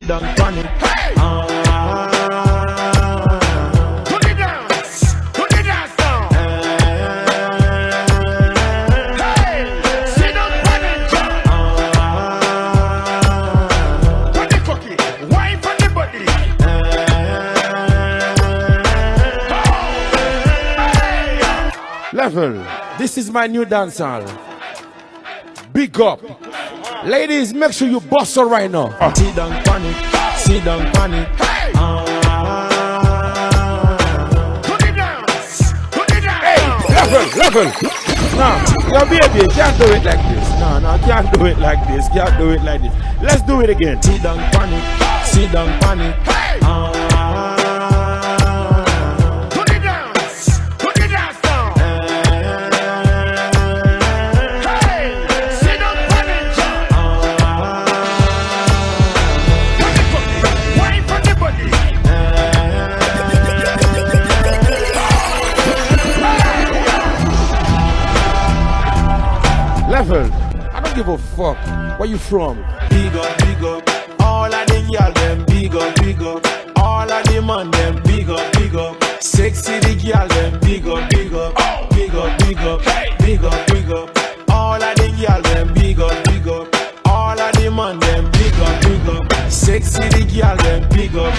Don't panic. Hey! To the dance now. Hey! Sit down, panic. Put the cookie, wine for the body. Level. This is my new dancehall. Big up. Ladies, make sure you bust her right now. Sit down, panic. Sit down, panic. Hey! To the dance. Hey, level. Nah, your baby can't do it like this. No, can't do it like this. Can't do it like this. Let's do it again. Sit down, panic. Sit down, panic. Hey! To the dance now. Hey! Sit down, panic. Wine for the body. Level. I don't give a fuck. Where you from? Big up. All of the girl them big up. All of the man them big up. Sexy the girl them big up. Big up. Hey. Big up. All of the girl them big up. All of the man them big up. Sexy the girl them big up.